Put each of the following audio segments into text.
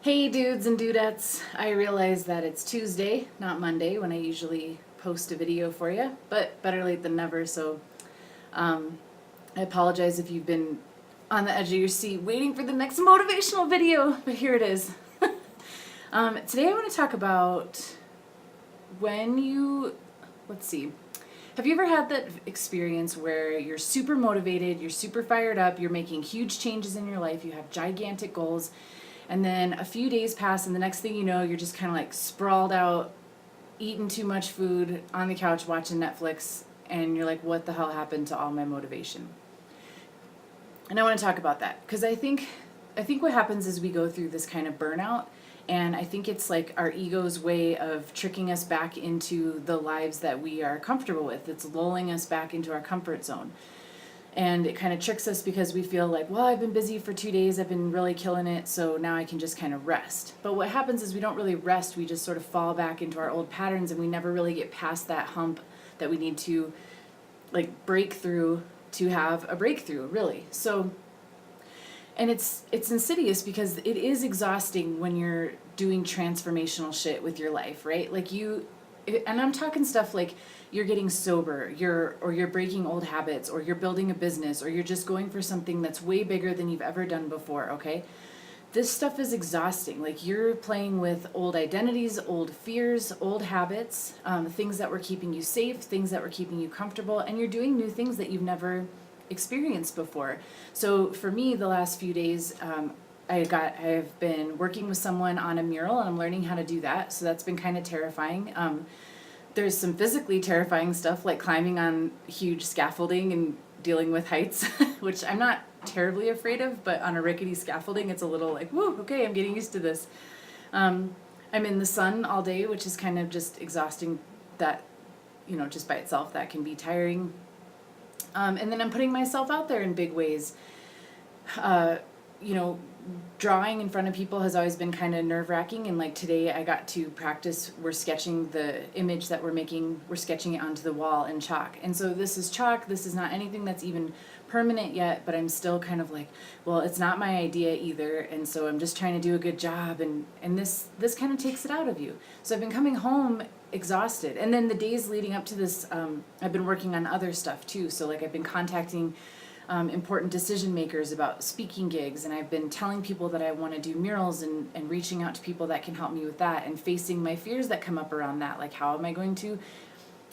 Hey dudes and dudettes, I realize that it's Tuesday, not Monday, when I usually post a video for you, but better late than never, so I apologize if you've been on the edge of your seat waiting for the next motivational video, but here it is. Today I want to talk about let's see, have you ever had that experience where you're super motivated, you're super fired up, you're making huge changes in your life, you have gigantic goals, and then a few days pass, and the next thing you know, you're just kind of like sprawled out, eating too much food on the couch, watching Netflix, and you're like, what the hell happened to all my motivation? And I want to talk about that because I think what happens is we go through this kind of burnout, and I think it's like our ego's way of tricking us back into the lives that we are comfortable with. It's lulling us back into our comfort zone. And it kind of tricks us because we feel like, well, I've been busy for 2 days, I've been really killing it, so now I can just kind of rest. But what happens is we don't really rest, we just sort of fall back into our old patterns, and we never really get past that hump that we need to like break through to have a breakthrough, really. So, and it's insidious because it is exhausting when you're doing transformational shit with your life, right? Like and I'm talking stuff like you're getting sober, you're breaking old habits, or you're building a business, or you're just going for something that's way bigger than you've ever done before, okay? This stuff is exhausting. Like you're playing with old identities, old fears, old habits, things that were keeping you safe, things that were keeping you comfortable, and you're doing new things that you've never experienced before. So for me, the last few days, I've been working with someone on a mural, and I'm learning how to do that. So that's been kind of terrifying. There's some physically terrifying stuff like climbing on huge scaffolding and dealing with heights, which I'm not terribly afraid of, but on a rickety scaffolding, it's a little like, whoa, okay, I'm getting used to this. I'm in the sun all day, which is kind of just exhausting. That, just by itself, that can be tiring. And then I'm putting myself out there in big ways. Drawing in front of people has always been kind of nerve-wracking, and like today I got to practice. We're sketching the image that we're sketching it onto the wall in chalk. And so this is chalk, this is not anything that's even permanent yet, but I'm still kind of like, well, it's not my idea either, and so I'm just trying to do a good job, and this kind of takes it out of you. So I've been coming home exhausted, and then the days leading up to this, I've been working on other stuff too. So like I've been contacting important decision makers about speaking gigs, and I've been telling people that I want to do murals, and reaching out to people that can help me with that, and facing my fears that come up around that, like how am I going to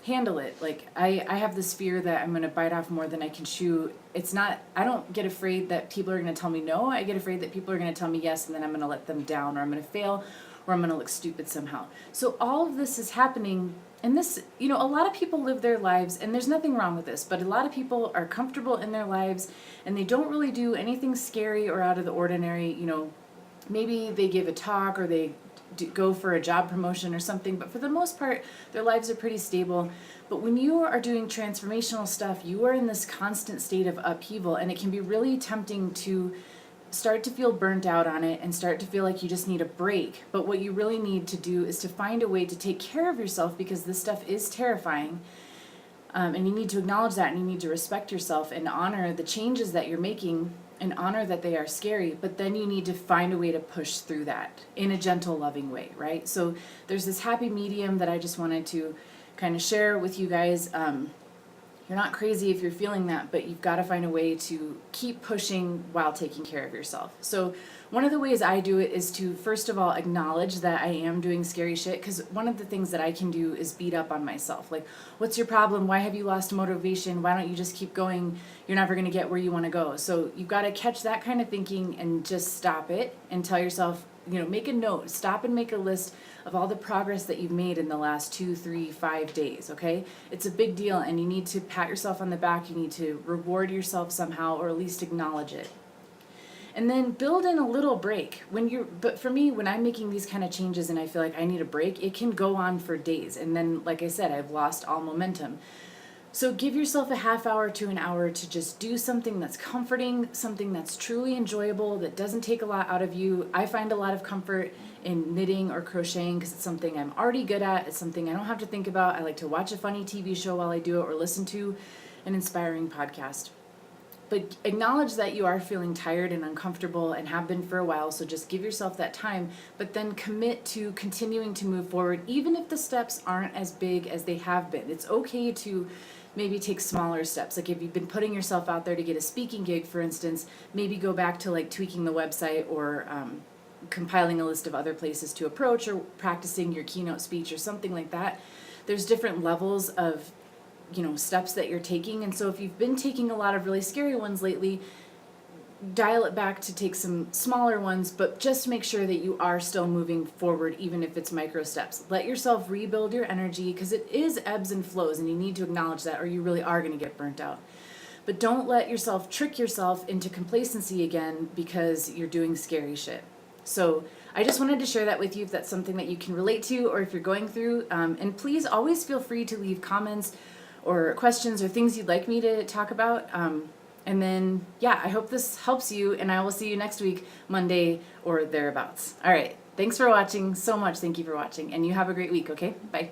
handle it? Like I have this fear that I'm going to bite off more than I can chew. I don't get afraid that people are going to tell me no, I get afraid that people are going to tell me yes, and then I'm going to let them down, or I'm going to fail, or I'm going to look stupid somehow. So all of this is happening. And this, a lot of people live their lives, and there's nothing wrong with this, but a lot of people are comfortable in their lives, and they don't really do anything scary or out of the ordinary. Maybe they give a talk, or they go for a job promotion or something, but for the most part, their lives are pretty stable. But when you are doing transformational stuff, you are in this constant state of upheaval, and it can be really tempting to start to feel burnt out on it and start to feel like you just need a break. But what you really need to do is to find a way to take care of yourself, because this stuff is terrifying. And you need to acknowledge that, and you need to respect yourself and honor the changes that you're making, and honor that they are scary. But then you need to find a way to push through that in a gentle, loving way, right? So there's this happy medium that I just wanted to kind of share with you guys. You're not crazy if you're feeling that, but you've got to find a way to keep pushing while taking care of yourself. So one of the ways I do it is to, first of all, acknowledge that I am doing scary shit, because one of the things that I can do is beat up on myself. Like, what's your problem? Why have you lost motivation? Why don't you just keep going? You're never going to get where you want to go. So you've got to catch that kind of thinking and just stop it and tell yourself, make a note, stop and make a list of all the progress that you've made in the last 2, 3, 5 days, okay? It's a big deal, and you need to pat yourself on the back. You need to reward yourself somehow, or at least acknowledge it. And then build in a little break. But for me, when I'm making these kind of changes and I feel like I need a break, it can go on for days. And then, like I said, I've lost all momentum. So give yourself a half hour to an hour to just do something that's comforting, something that's truly enjoyable, that doesn't take a lot out of you. I find a lot of comfort in knitting or crocheting because it's something I'm already good at. It's something I don't have to think about. I like to watch a funny TV show while I do it, or listen to an inspiring podcast. but acknowledge that you are feeling tired and uncomfortable and have been for a while, so just give yourself that time, but then commit to continuing to move forward, even if the steps aren't as big as they have been. It's okay to maybe take smaller steps. Like if you've been putting yourself out there to get a speaking gig, for instance, maybe go back to like tweaking the website or compiling a list of other places to approach or practicing your keynote speech or something like that. There's different levels of steps that you're taking, and so if you've been taking a lot of really scary ones lately, dial it back to take some smaller ones, but just make sure that you are still moving forward, even if it's micro steps. Let yourself rebuild your energy, because it is ebbs and flows, and you need to acknowledge that, or you really are going to get burnt out. But don't let yourself trick yourself into complacency again because you're doing scary shit. So I just wanted to share that with you if that's something that you can relate to, or if you're going through. And please always feel free to leave comments or questions or things you'd like me to talk about. And then, I hope this helps you, and I will see you next week, Monday or thereabouts. All right. Thanks for watching so much. Thank you for watching, and you have a great week, okay? Bye.